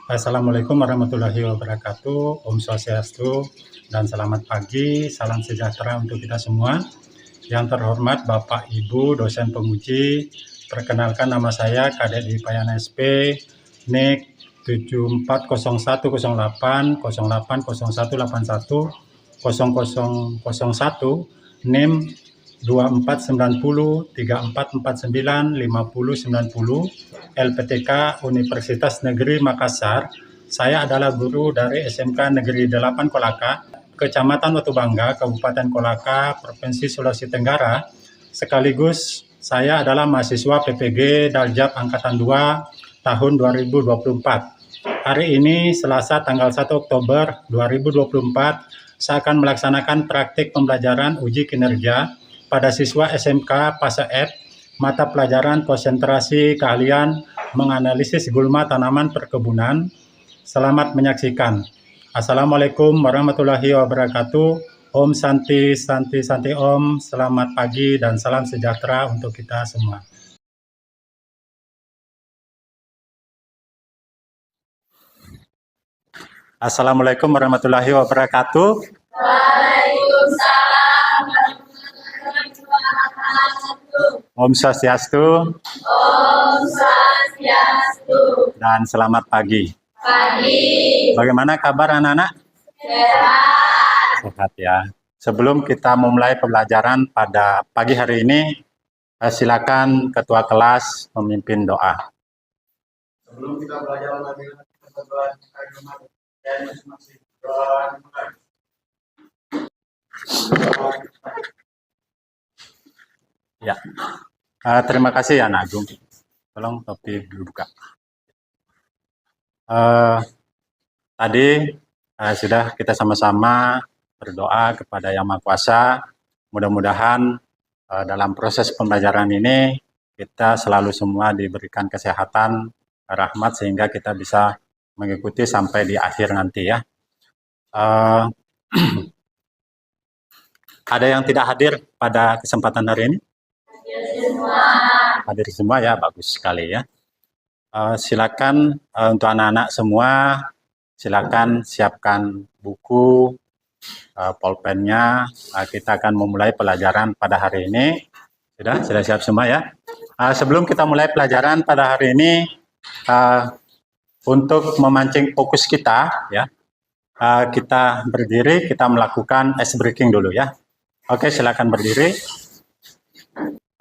Assalamualaikum warahmatullahi wabarakatuh. Om Swastiastu dan selamat pagi. Salam sejahtera untuk kita semua. Yang terhormat Bapak Ibu dosen penguji, perkenalkan nama saya Kadek Dwi Payana SP, NIK 740108 080181 0001, NIM 2490 3449 5090, LPTK Universitas Negeri Makassar. Saya adalah guru dari SMK Negeri 8 Kolaka, Kecamatan Watu Bangga, Kabupaten Kolaka, Provinsi Sulawesi Tenggara. Sekaligus saya adalah mahasiswa PPG Daljab Angkatan 2 tahun 2024. Hari ini Selasa tanggal 1 Oktober 2024, saya akan melaksanakan praktik pembelajaran uji kinerja pada siswa SMK PASAEP, mata pelajaran konsentrasi keahlian menganalisis gulma tanaman perkebunan. Selamat menyaksikan. Assalamualaikum warahmatullahi wabarakatuh. Om Santi, Santi, Santi Om. Selamat pagi dan salam sejahtera untuk kita semua. Assalamualaikum warahmatullahi wabarakatuh. Waalaikumsalam. Om Swastiastu. Om Swastiastu. Dan selamat pagi. Pagi. Bagaimana kabar anak-anak? Sehat. Sehat ya. Sebelum kita memulai pembelajaran pada pagi hari ini, silakan ketua kelas memimpin doa. Sebelum kita belajar lagi, kita belajar agama dan masing-masing doa. Ya, terima kasih ya Anak Agung. Tolong topi dibuka. Tadi sudah kita sama-sama berdoa kepada Yang Maha Kuasa. Mudah-mudahan dalam proses pembelajaran ini kita selalu semua diberikan kesehatan, rahmat sehingga kita bisa mengikuti sampai di akhir nanti ya. Ada yang tidak hadir pada kesempatan hari ini? Hadir semua ya, bagus sekali ya. Silakan untuk anak-anak semua, silakan siapkan buku, pulpennya. Kita akan memulai pelajaran pada hari ini. Sudah siap semua ya. Sebelum kita mulai pelajaran pada hari ini, untuk memancing fokus kita ya, kita berdiri, kita melakukan ice breaking dulu ya. Oke, silakan berdiri.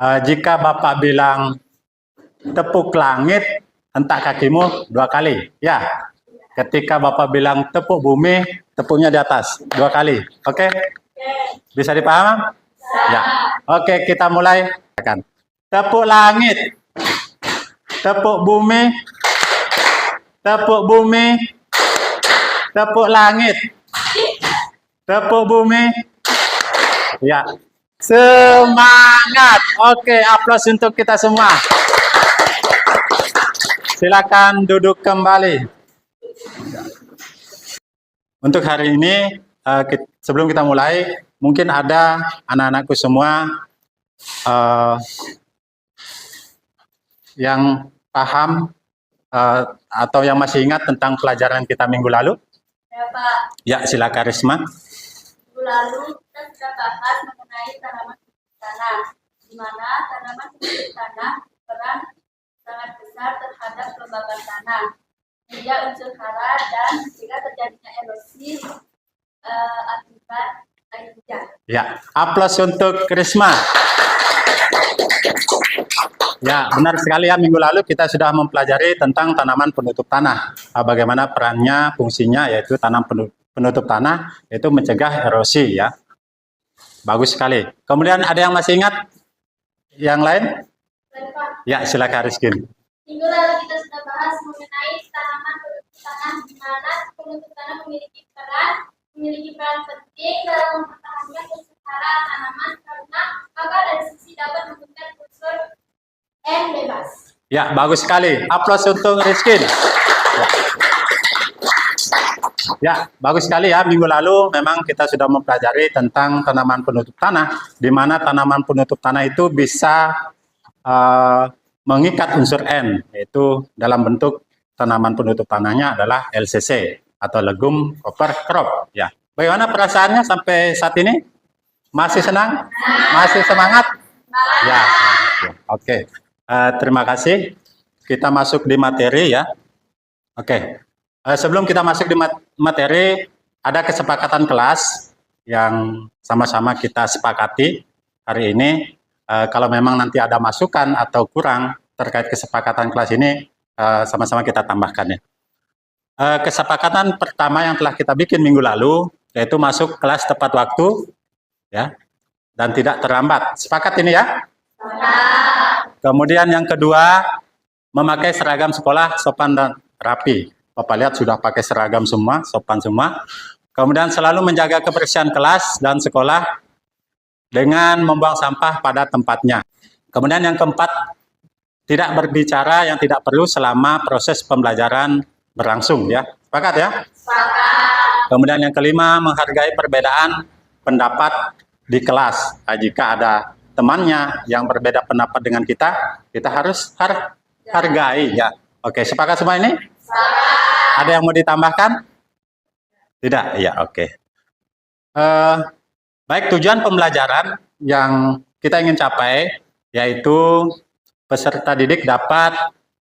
Jika Bapak bilang tepuk langit, hentak kakimu 2 kali. Ya. Ketika Bapak bilang tepuk bumi, tepuknya di atas 2 kali. Oke? Bisa dipahami? Ya. Oke, kita mulai. Tepuk langit. Tepuk bumi. Tepuk bumi. Tepuk langit. Tepuk bumi. Ya. Semangat. Oke, aplaus untuk kita semua. Silakan duduk kembali. Untuk hari ini, sebelum kita mulai, mungkin ada anak-anakku semua yang paham atau yang masih ingat tentang pelajaran kita minggu lalu. Ya Pak. Ya, silakan Risma. Minggu lalu kita sudah bahas mengenai tanaman penduduk tanah, di mana tanaman penduduk tanah berperan sangat besar terhadap kelembaban tanah, media unsur hara dan jika terjadinya erosi akibat air hujan. Ya, aplaus untuk Risma. Ya, benar sekali ya, minggu lalu kita sudah mempelajari tentang tanaman penutup tanah. Bagaimana perannya, fungsinya, yaitu penutup tanah, yaitu mencegah erosi ya. Bagus sekali. Kemudian ada yang masih ingat? Yang lain? Ya, silakan Rizkin. Minggu lalu kita sudah bahas mengenai tanaman penutup tanah, di mana penutup tanah memiliki peran penting dalam mempertahankan unsur hara tanaman karena maka dari sisi dapat memberikan unsur N bebas. Ya, bagus sekali. Aplaus untuk Rizkin. Ya, bagus sekali ya. Minggu lalu memang kita sudah mempelajari tentang tanaman penutup tanah, di mana tanaman penutup tanah itu bisa mengikat unsur N, yaitu dalam bentuk tanaman penutup tanahnya adalah LCC atau Legum Cover Crop ya. Bagaimana perasaannya sampai saat ini? Masih senang? Masih semangat? Ya. Oke. Terima kasih. Kita masuk di materi ya. Oke. Sebelum kita masuk di materi, ada kesepakatan kelas yang sama-sama kita sepakati hari ini. Kalau memang nanti ada masukan atau kurang terkait kesepakatan kelas ini, sama-sama kita tambahkan ya. Kesepakatan pertama yang telah kita bikin minggu lalu, yaitu masuk kelas tepat waktu ya, dan tidak terlambat. Sepakat ini ya? Kemudian yang kedua, memakai seragam sekolah sopan dan rapi. Bapak lihat sudah pakai seragam semua, sopan semua. Kemudian selalu menjaga kebersihan kelas dan sekolah dengan membuang sampah pada tempatnya. Kemudian yang keempat, tidak berbicara yang tidak perlu selama proses pembelajaran berlangsung ya. Sepakat ya? Sepakat. Kemudian yang kelima, menghargai perbedaan pendapat di kelas. Jika ada temannya yang berbeda pendapat dengan kita harus hargai ya. Oke, sepakat semua ini? Sepakat. Ada yang mau ditambahkan? Tidak? Ya, oke. Baik, tujuan pembelajaran yang kita ingin capai yaitu peserta didik dapat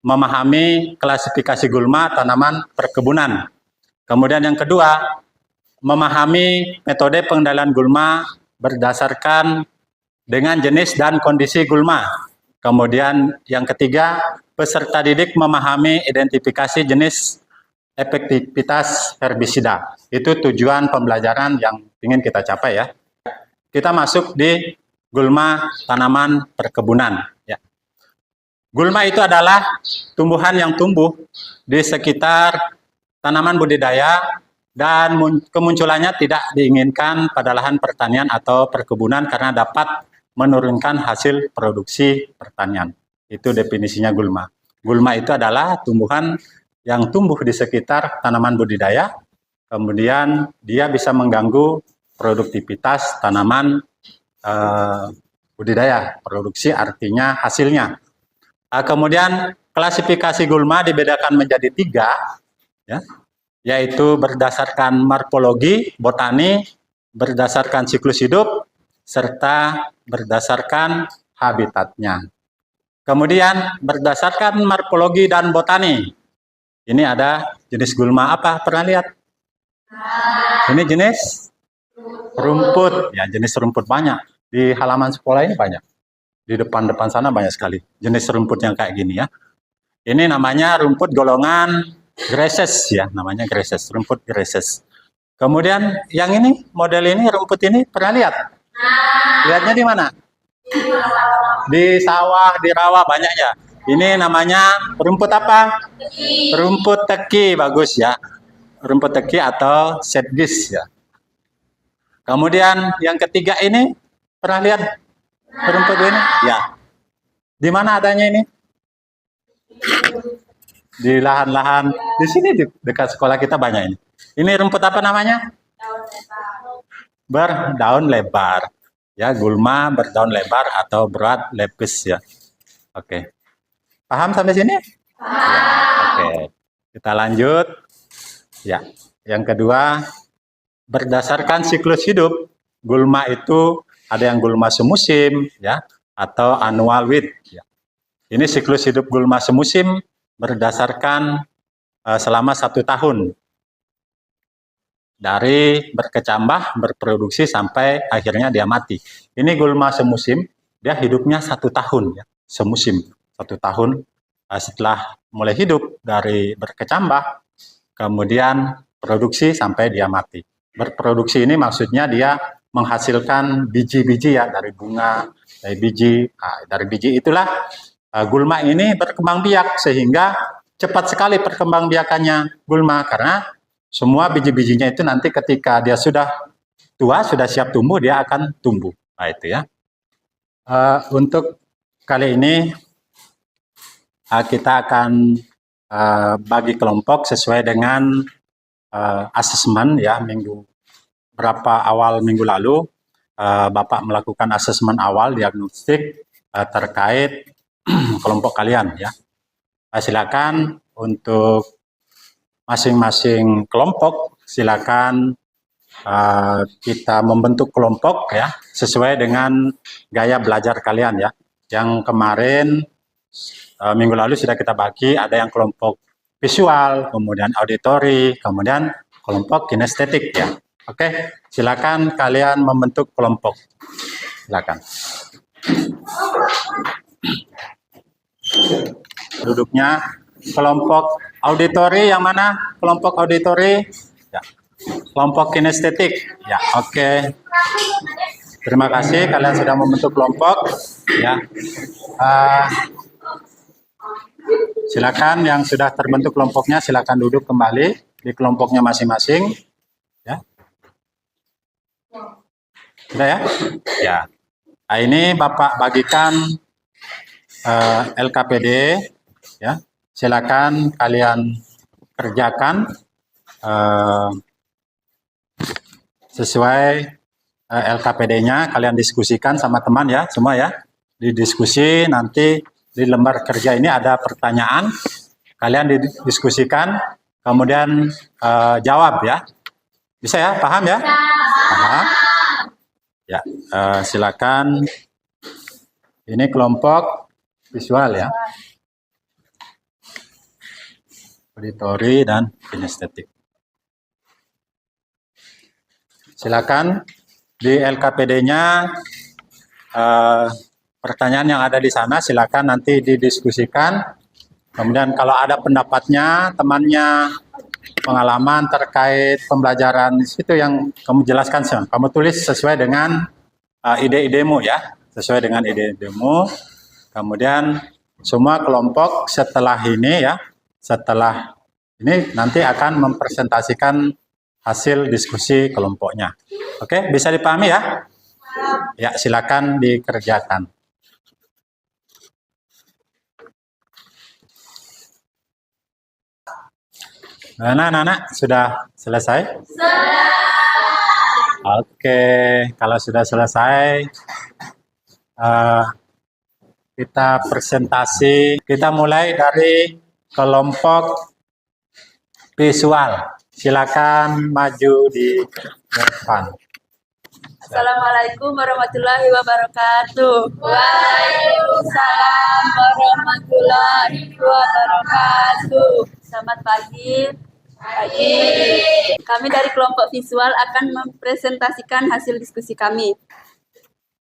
memahami klasifikasi gulma tanaman perkebunan. Kemudian yang kedua, memahami metode pengendalian gulma berdasarkan dengan jenis dan kondisi gulma. Kemudian yang ketiga, peserta didik memahami identifikasi jenis efektivitas herbisida. Itu tujuan pembelajaran yang ingin kita capai ya. Kita masuk di gulma tanaman perkebunan ya. Gulma itu adalah tumbuhan yang tumbuh di sekitar tanaman budidaya dan kemunculannya tidak diinginkan pada lahan pertanian atau perkebunan karena dapat menurunkan hasil produksi pertanian. Itu definisinya gulma. Gulma itu adalah tumbuhan yang tumbuh di sekitar tanaman budidaya, kemudian dia bisa mengganggu produktivitas tanaman budidaya. Produksi artinya hasilnya. Kemudian klasifikasi gulma dibedakan menjadi 3, ya, yaitu berdasarkan morfologi, botani, berdasarkan siklus hidup, serta berdasarkan habitatnya. Kemudian berdasarkan morfologi dan botani, ini ada jenis gulma apa? Pernah lihat? Ini jenis rumput, ya jenis rumput banyak. Di halaman sekolah ini banyak. Di depan-depan sana banyak sekali jenis rumput yang kayak gini ya. Ini namanya rumput golongan grasses ya, namanya grasses, rumput grasses. Kemudian yang ini, model ini, rumput ini pernah lihat? Lihatnya di mana? Di sawah, di rawa banyak ya. Ini namanya rumput apa? Rumput teki, bagus ya. Rumput teki atau sedgis ya. Kemudian yang ketiga ini, pernah lihat rumput ini? Ya. Di mana adanya ini? Di lahan-lahan. Di sini di dekat sekolah kita banyak ini. Ini rumput apa namanya? Berdaun lebar. Ya, gulma berdaun lebar atau broad leaves ya. Oke. Paham sampai sini? Ya, oke. Kita lanjut. Ya. Yang kedua, berdasarkan siklus hidup, gulma itu ada yang gulma semusim ya atau annual weed ya. Ini siklus hidup gulma semusim berdasarkan selama 1 tahun. Dari berkecambah, berproduksi sampai akhirnya dia mati. Ini gulma semusim, dia hidupnya 1 tahun ya, semusim. 1 tahun setelah mulai hidup dari berkecambah, kemudian produksi sampai dia mati. Berproduksi ini maksudnya dia menghasilkan biji-biji ya dari bunga, dari biji. Nah, dari biji itulah gulma ini berkembang biak sehingga cepat sekali perkembangbiakannya gulma karena semua biji-bijinya itu nanti ketika dia sudah tua, sudah siap tumbuh, dia akan tumbuh. Nah itu ya. Untuk kali ini kita akan bagi kelompok sesuai dengan asesmen ya awal minggu lalu Bapak melakukan asesmen awal diagnostik terkait kelompok kalian ya. Silakan untuk masing-masing kelompok silakan kita membentuk kelompok ya sesuai dengan gaya belajar kalian ya. Yang kemarin minggu lalu sudah kita bagi, ada yang kelompok visual, kemudian auditori, kemudian kelompok kinestetik ya. Oke, silakan kalian membentuk kelompok. Silakan. Duduknya kelompok auditori yang mana? Kelompok auditori ya. Kelompok kinestetik ya. Oke. Terima kasih kalian sudah membentuk kelompok ya. Silakan yang sudah terbentuk kelompoknya silakan duduk kembali di kelompoknya masing-masing ya. Sudah ya? Ya. Nah, ini Bapak bagikan LKPD ya. Silakan kalian kerjakan sesuai LKPD-nya, kalian diskusikan sama teman ya, semua ya. Didiskusi nanti di lembar kerja ini ada pertanyaan, kalian didiskusikan, kemudian jawab ya. Bisa ya, paham ya? Paham? Ya, silakan. Ini kelompok visual ya. Auditori dan kinestetik. Silakan di LKPD-nya pertanyaan yang ada di sana silakan nanti didiskusikan. Kemudian kalau ada pendapatnya, temannya, pengalaman terkait pembelajaran itu yang kamu jelaskan, kamu tulis sesuai dengan ide-idemu ya, sesuai dengan ide-idemu. Kemudian semua kelompok setelah ini ya, setelah ini nanti akan mempresentasikan hasil diskusi kelompoknya. Oke, bisa dipahami ya? Ya, silakan dikerjakan. Anak-anak sudah selesai? Oke, kalau sudah selesai, kita presentasi. Kita mulai dari kelompok visual. Silakan maju di depan. Assalamualaikum warahmatullahi wabarakatuh. Waalaikumsalam warahmatullahi wabarakatuh. Selamat pagi. Kami dari kelompok visual akan mempresentasikan hasil diskusi kami.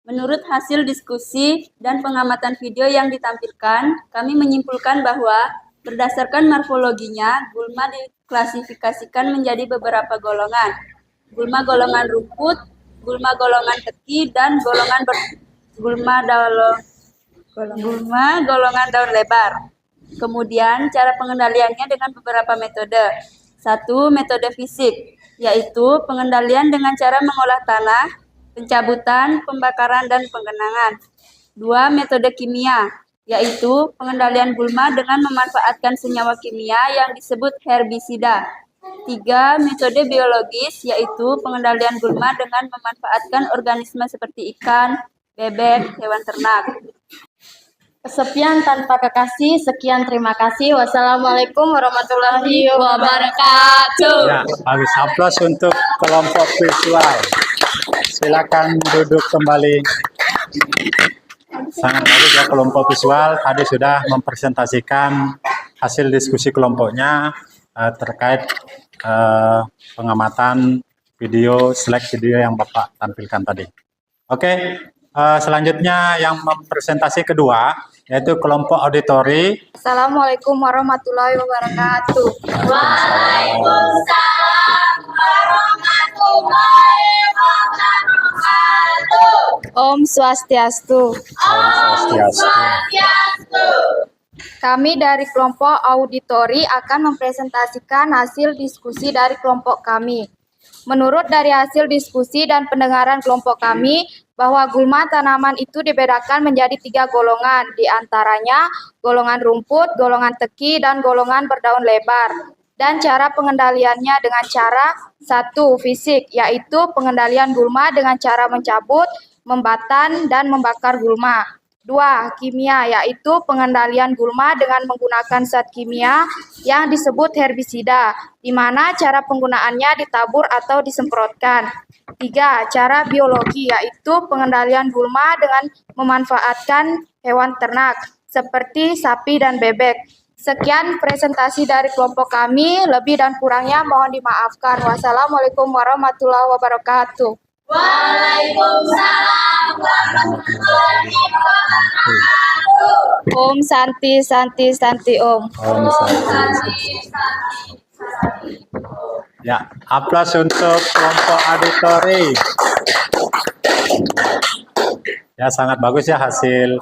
Menurut hasil diskusi dan pengamatan video yang ditampilkan, kami menyimpulkan bahwa berdasarkan morfologinya, gulma diklasifikasikan menjadi beberapa golongan. Gulma golongan rumput, gulma golongan teki, dan gulma golongan daun lebar. Kemudian cara pengendaliannya dengan beberapa metode. 1. Metode fisik, yaitu pengendalian dengan cara mengolah tanah, pencabutan, pembakaran, dan penggenangan. 2. Metode kimia, yaitu pengendalian gulma dengan memanfaatkan senyawa kimia yang disebut herbisida. 3. Metode biologis, yaitu pengendalian gulma dengan memanfaatkan organisme seperti ikan, bebek, hewan ternak. Kesepian tanpa kekasih, sekian terima kasih. Wassalamualaikum warahmatullahi wabarakatuh. Ya, habis aplaus untuk kelompok visual. Silakan duduk kembali. Sangat bagus ya kelompok visual. Tadi sudah mempresentasikan hasil diskusi kelompoknya terkait pengamatan video, slide video yang Bapak tampilkan tadi. Oke, selanjutnya yang mempresentasi kedua yaitu kelompok auditori. Assalamualaikum warahmatullahi wabarakatuh. Waalaikumsalam warahmatullahi wabarakatuh. Om Swastiastu. Kami dari kelompok auditori akan mempresentasikan hasil diskusi dari kelompok kami. Menurut dari hasil diskusi dan pendengaran kelompok kami, bahwa gulma tanaman itu dibedakan menjadi 3 golongan, diantaranya golongan rumput, golongan teki, dan golongan berdaun lebar. Dan cara pengendaliannya dengan cara 1. Fisik, yaitu pengendalian gulma dengan cara mencabut, membatan, dan membakar gulma. 2. Kimia, yaitu pengendalian gulma dengan menggunakan zat kimia yang disebut herbisida, di mana cara penggunaannya ditabur atau disemprotkan. 3. Cara biologi, yaitu pengendalian gulma dengan memanfaatkan hewan ternak, seperti sapi dan bebek. Sekian presentasi dari kelompok kami, lebih dan kurangnya mohon dimaafkan. Wassalamualaikum warahmatullahi wabarakatuh. Waalaikumsalam warahmatullahi wabarakatuh. Om Santi Santi Santi Om. Om Santi. Ya, aplaus untuk kelompok auditori. Ya, sangat bagus ya hasil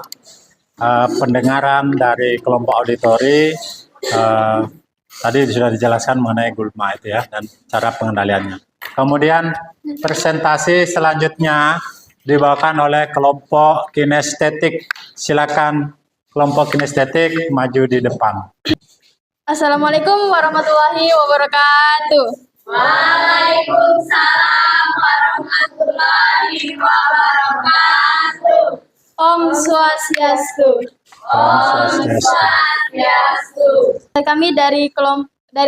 pendengaran dari kelompok auditori. Tadi sudah dijelaskan mengenai gulma itu ya dan cara pengendaliannya. Kemudian presentasi selanjutnya dibawakan oleh kelompok kinestetik. Silakan kelompok kinestetik maju di depan. Assalamualaikum warahmatullahi wabarakatuh. Waalaikumsalam warahmatullahi wabarakatuh. Om Swastiastu. Om Swastiastu. Kami dari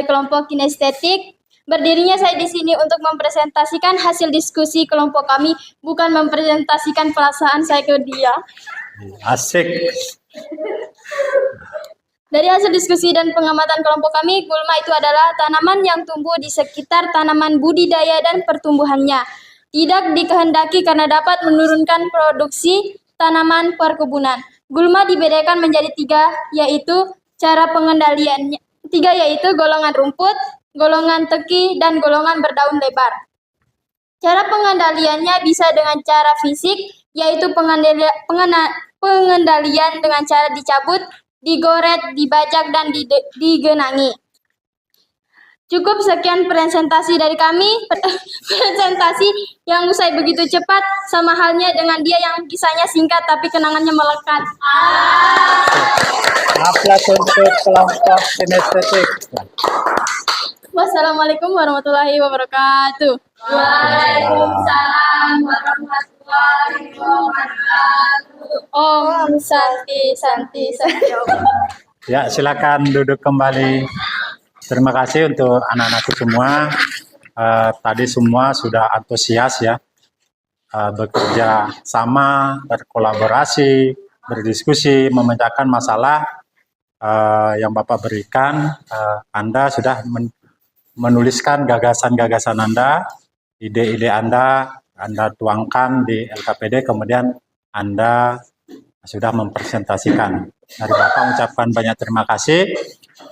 kelompok kinestetik. Berdirinya saya di sini untuk mempresentasikan hasil diskusi kelompok kami, bukan mempresentasikan perasaan saya ke dia. Asik. Dari hasil diskusi dan pengamatan kelompok kami, gulma itu adalah tanaman yang tumbuh di sekitar tanaman budidaya dan pertumbuhannya. Tidak dikehendaki karena dapat menurunkan produksi tanaman perkebunan. Gulma dibedakan menjadi 3, yaitu cara pengendaliannya. 3 yaitu golongan rumput, golongan teki, dan golongan berdaun lebar. Cara pengendaliannya bisa dengan cara fisik, yaitu pengendalian dengan cara dicabut, digoret, dibajak, dan digenangi. Cukup sekian presentasi dari kami. Presentasi yang usai begitu cepat, sama halnya dengan dia yang kisahnya singkat tapi kenangannya melekat. Aplaus untuk kelompok kinestetik. Wassalamualaikum warahmatullahi wabarakatuh. Waalaikumsalam warahmatullahi wabarakatuh. Om Santi Santi Santi Om. Ya, silakan duduk kembali. Terima kasih untuk anak-anakku semua. Tadi semua sudah antusias ya, bekerja sama, berkolaborasi, berdiskusi, memecahkan masalah yang Bapak berikan. Anda sudah menuliskan gagasan-gagasan Anda, ide-ide Anda tuangkan di LKPD, kemudian Anda sudah mempresentasikan. Dari Bapak mengucapkan banyak terima kasih.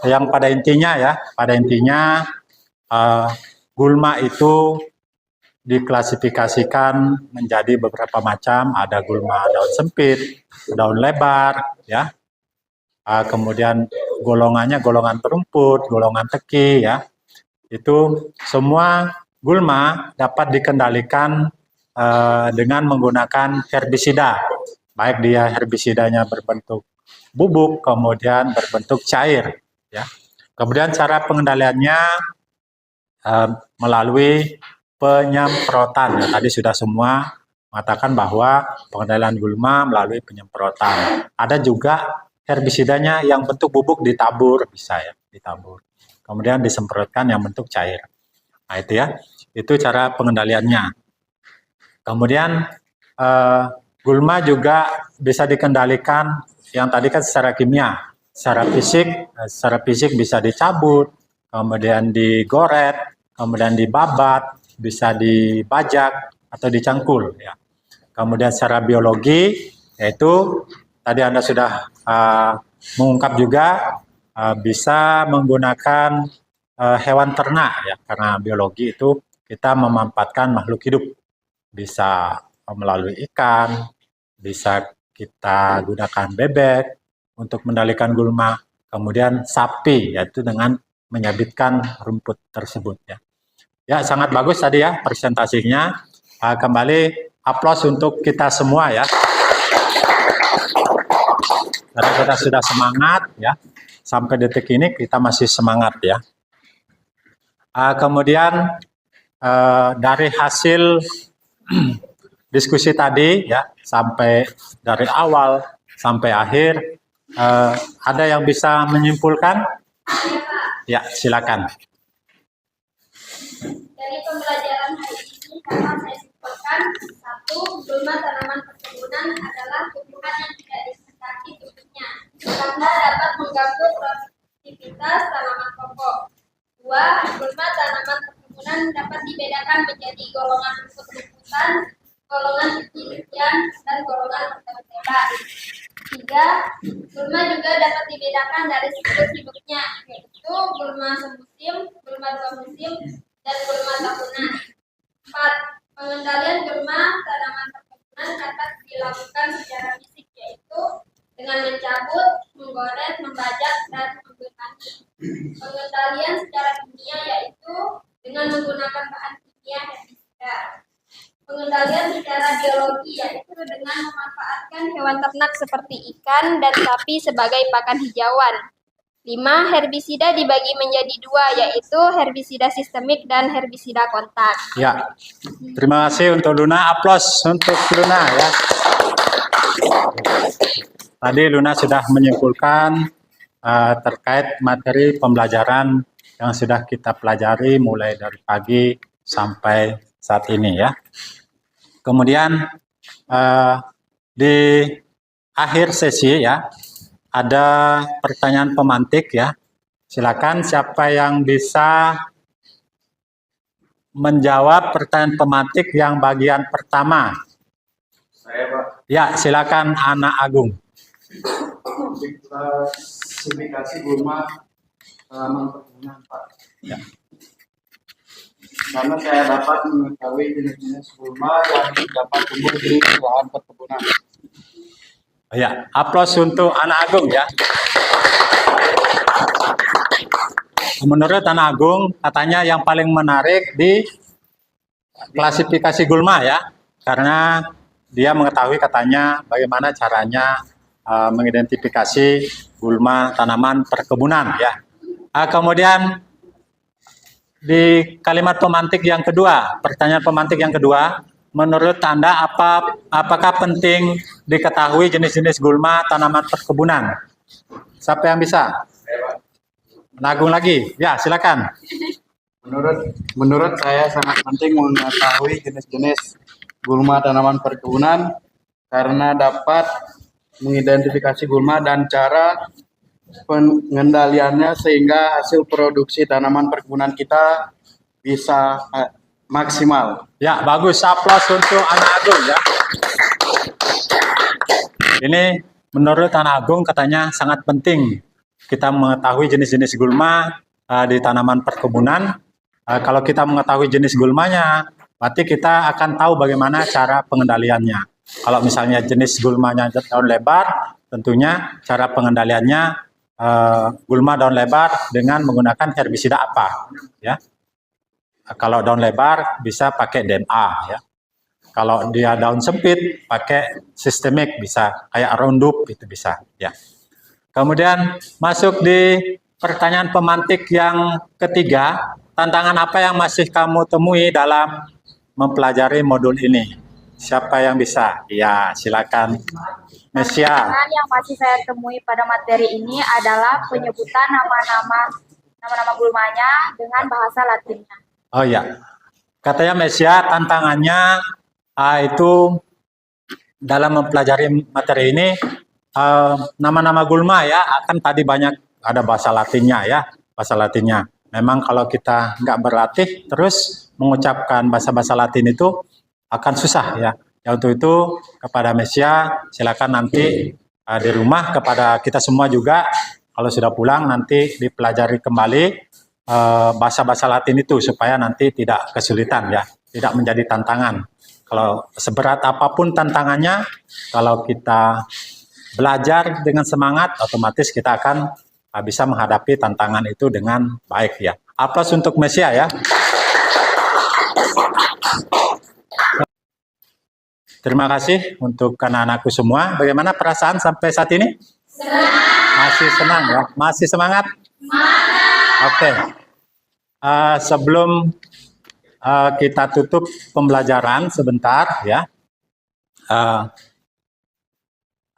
Yang pada intinya gulma itu diklasifikasikan menjadi beberapa macam. Ada gulma daun sempit, daun lebar, ya. Kemudian golongannya golongan perumput, golongan teki, ya. Itu semua gulma dapat dikendalikan dengan menggunakan herbisida, baik dia herbisidanya berbentuk bubuk, kemudian berbentuk cair, ya. Kemudian cara pengendaliannya melalui penyemprotan. Ya, tadi sudah semua mengatakan bahwa pengendalian gulma melalui penyemprotan. Ada juga herbisidanya yang bentuk bubuk ditabur, bisa ya, ditabur. Kemudian disemprotkan yang bentuk cair. Nah itu ya, itu cara pengendaliannya. Kemudian gulma juga bisa dikendalikan yang tadi kan secara kimia, secara fisik bisa dicabut, kemudian digoret, kemudian dibabat, bisa dibajak atau dicangkul. Ya. Kemudian secara biologi, yaitu tadi Anda sudah mengungkap juga bisa menggunakan hewan ternak, ya, karena biologi itu kita memanfaatkan makhluk hidup, bisa melalui ikan, bisa kita gunakan bebek untuk mengendalikan gulma, kemudian sapi, yaitu dengan menyabitkan rumput tersebut. Ya, ya sangat bagus tadi ya presentasinya. Kembali aplaus untuk kita semua ya. Karena kita sudah semangat ya, sampai detik ini kita masih semangat ya. Kemudian dari hasil diskusi tadi ya, sampai dari awal sampai akhir. Ada yang bisa menyimpulkan? Ya, silakan. Dari pembelajaran hari ini dapat saya simpulkan, 1. Gulma tanaman perkebunan adalah tumbuhan yang tidak disetaki tumbuhnya karena dapat mengganggu produktivitas tanaman pokok. 2. Gulma tanaman perkebunan dapat dibedakan menjadi golongan rumput-rumputan, golongan biji-bijian, dan golongan bertebak-tebak. 3. Gulma juga dapat dibedakan dari siklus hidupnya, yaitu gulma semusim, gulma 2 musim, dan gulma tahunan. 4. Pengendalian gulma tanaman perkebunan dapat dilakukan secara fisik, yaitu dengan mencabut, menggores, membajak, dan membebani. Pengendalian secara kimia yaitu dengan menggunakan bahan kimia herbisida. Pengendalian secara biologi yaitu dengan memanfaatkan hewan ternak seperti ikan dan sapi sebagai pakan hijauan. 5. Herbisida dibagi menjadi 2, yaitu herbisida sistemik dan herbisida kontak. Ya, terima kasih untuk Luna. Aplaus untuk Luna ya. Tadi Luna sudah menyimpulkan terkait materi pembelajaran yang sudah kita pelajari mulai dari pagi sampai saat ini ya. Kemudian di akhir sesi ya, ada pertanyaan pemantik ya. Silakan siapa yang bisa menjawab pertanyaan pemantik yang bagian pertama. Saya, Pak. Ya, silakan Anak Agung. Klasifikasi gulma tanaman perkebunan, Pak. Ya. Karena saya dapat mengetahui jenis-jenis gulma yang dapat tumbuh di lahan perkebunan. Ya, aplaus untuk Anak Agung ya. Menurut Anak Agung, katanya yang paling menarik di klasifikasi gulma ya, karena dia mengetahui katanya bagaimana caranya mengidentifikasi gulma tanaman perkebunan ya. Kemudian di kalimat pemantik yang kedua, pertanyaan pemantik yang kedua, menurut Anda apakah penting diketahui jenis-jenis gulma tanaman perkebunan? Siapa yang bisa? Nagung lagi, ya silakan. Menurut saya sangat penting mengetahui jenis-jenis gulma tanaman perkebunan karena dapat mengidentifikasi gulma dan cara pengendaliannya sehingga hasil produksi tanaman perkebunan kita bisa maksimal. Ya, bagus. Aplaus untuk Anak Agung ya. Ini menurut Anak Agung katanya sangat penting kita mengetahui jenis-jenis gulma di tanaman perkebunan. Kalau kita mengetahui jenis gulmanya, berarti kita akan tahu bagaimana cara pengendaliannya. Kalau misalnya jenis gulmanya daun lebar, tentunya cara pengendaliannya gulma daun lebar dengan menggunakan herbisida apa, ya. Kalau daun lebar bisa pakai DMA, ya. Kalau dia daun sempit pakai sistemik bisa, kayak Roundup itu bisa, ya. Kemudian masuk di pertanyaan pemantik yang ketiga, tantangan apa yang masih kamu temui dalam mempelajari modul ini? Siapa yang bisa? Ya, silakan. Mesia. Tantangan yang masih saya temui pada materi ini adalah penyebutan nama-nama gulmanya dengan bahasa Latinnya. Oh ya, katanya Mesia tantangannya itu dalam mempelajari materi ini nama-nama gulma ya, akan tadi banyak ada bahasa Latinnya ya, bahasa Latinnya. Memang kalau kita nggak berlatih terus mengucapkan bahasa-bahasa Latin itu akan susah ya. Ya untuk itu kepada Mesia silakan nanti di rumah, kepada kita semua juga kalau sudah pulang nanti dipelajari kembali bahasa-bahasa Latin itu supaya nanti tidak kesulitan ya, tidak menjadi tantangan. Kalau seberat apapun tantangannya, kalau kita belajar dengan semangat, otomatis kita akan bisa menghadapi tantangan itu dengan baik ya. Aplaus untuk Mesia ya. Terima kasih untuk anak-anakku semua. Bagaimana perasaan sampai saat ini? Senang. Masih senang ya? Masih semangat? Semangat. Oke. Sebelum kita tutup pembelajaran sebentar ya.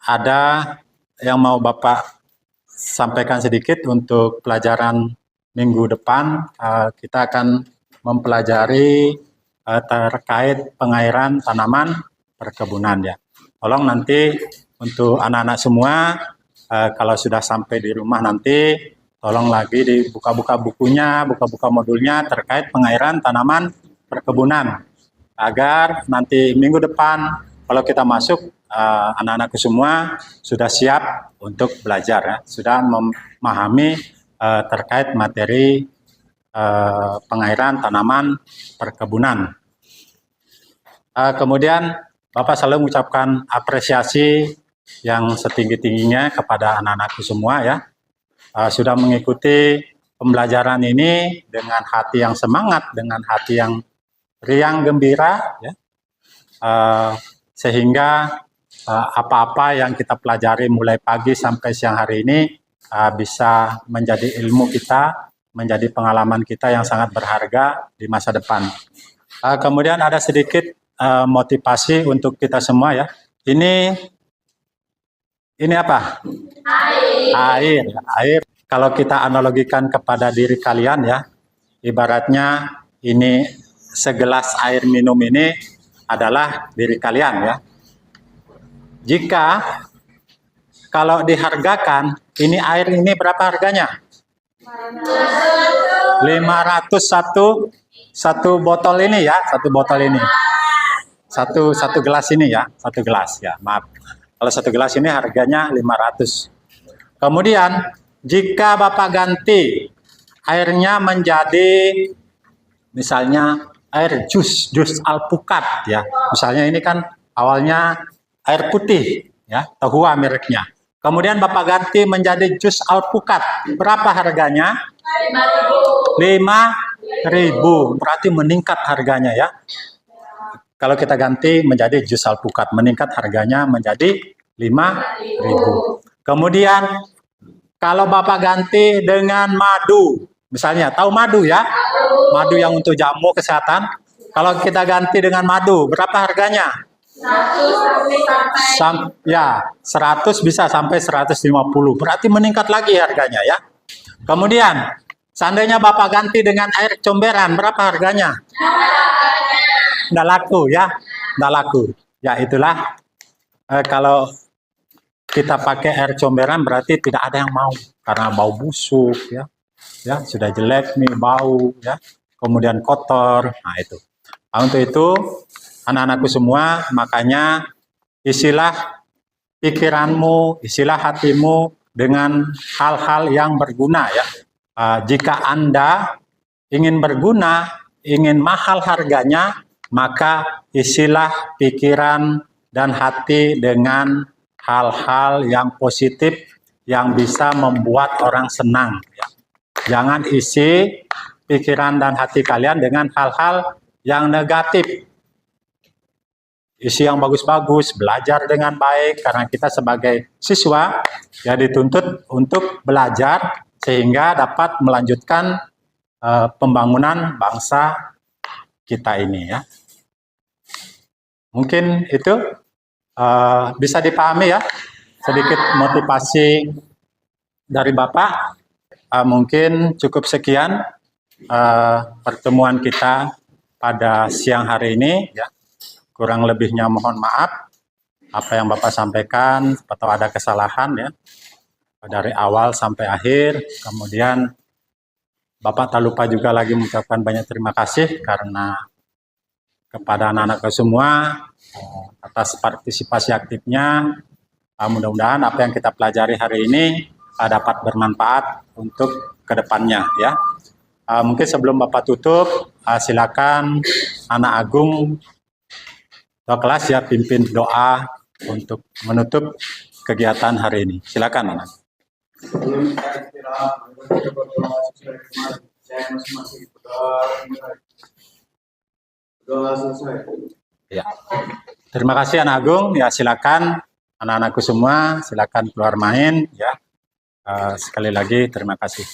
ada yang mau Bapak sampaikan sedikit untuk pelajaran minggu depan. Kita akan mempelajari terkait pengairan tanaman perkebunan ya. Tolong nanti untuk anak-anak semua, kalau sudah sampai di rumah nanti, tolong lagi dibuka-buka bukunya, buka-buka modulnya terkait pengairan tanaman perkebunan. Agar nanti minggu depan, kalau kita masuk, anak-anakku semua sudah siap untuk belajar, ya. Sudah memahami terkait materi pengairan tanaman perkebunan. Kemudian Bapak selalu mengucapkan apresiasi yang setinggi-tingginya kepada anak-anakku semua ya. Sudah mengikuti pembelajaran ini dengan hati yang semangat, dengan hati yang riang gembira ya. Sehingga apa-apa yang kita pelajari mulai pagi sampai siang hari ini bisa menjadi ilmu kita, menjadi pengalaman kita yang sangat berharga di masa depan. Kemudian ada sedikit motivasi untuk kita semua ya. Ini apa? Air. Air. Kalau kita analogikan kepada diri kalian ya, ibaratnya ini segelas air minum ini adalah diri kalian ya. Jika kalau dihargakan, ini air ini berapa harganya? 500 satu botol ini ya, satu botol ini. Satu gelas ini ya, satu gelas ya, maaf. Kalau satu gelas ini harganya 500. Kemudian jika Bapak ganti airnya menjadi misalnya air jus alpukat ya. Misalnya ini kan awalnya air putih ya, Tahua mereknya. Kemudian Bapak ganti menjadi jus alpukat. Berapa harganya? 5.000. Berarti meningkat harganya ya. Kalau kita ganti menjadi jus alpukat, meningkat harganya menjadi 5.000. Kemudian kalau Bapak ganti dengan madu, misalnya tahu madu ya? Madu yang untuk jamu kesehatan. Kalau kita ganti dengan madu, berapa harganya? 100 bisa sampai 150. Berarti meningkat lagi harganya ya. Kemudian seandainya Bapak ganti dengan air comberan, berapa harganya? Nggak laku ya, nggak laku. Ya itulah kalau kita pakai air comberan berarti tidak ada yang mau karena bau busuk ya, ya sudah jelek nih bau ya, kemudian kotor. Nah itu. Nah, untuk itu anak-anakku semua makanya isilah pikiranmu, isilah hatimu dengan hal-hal yang berguna ya. Jika Anda ingin berguna, ingin mahal harganya, maka isilah pikiran dan hati dengan hal-hal yang positif yang bisa membuat orang senang. Ya. Jangan isi pikiran dan hati kalian dengan hal-hal yang negatif. Isi yang bagus-bagus, belajar dengan baik, karena kita sebagai siswa ya dituntut untuk belajar sehingga dapat melanjutkan pembangunan bangsa kita ini ya. Mungkin itu bisa dipahami ya, sedikit motivasi dari Bapak. Mungkin cukup sekian pertemuan kita pada siang hari ini ya. Kurang lebihnya mohon maaf apa yang Bapak sampaikan atau ada kesalahan ya dari awal sampai akhir. Kemudian Bapak tak lupa juga lagi mengucapkan banyak terima kasih karena kepada anak-anak semua atas partisipasi aktifnya. Mudah-mudahan apa yang kita pelajari hari ini dapat bermanfaat untuk kedepannya ya. Mungkin sebelum Bapak tutup, silakan anak Agung kelas ya pimpin doa untuk menutup kegiatan hari ini. Silakan anak. Sebelum kita istirahat, kita berdoa sesuai kemarin. Saya masing-masing berdoa selesai. Ya. Terima kasih anak Agung. Ya silakan anak-anakku semua, silakan keluar main ya. Sekali lagi terima kasih.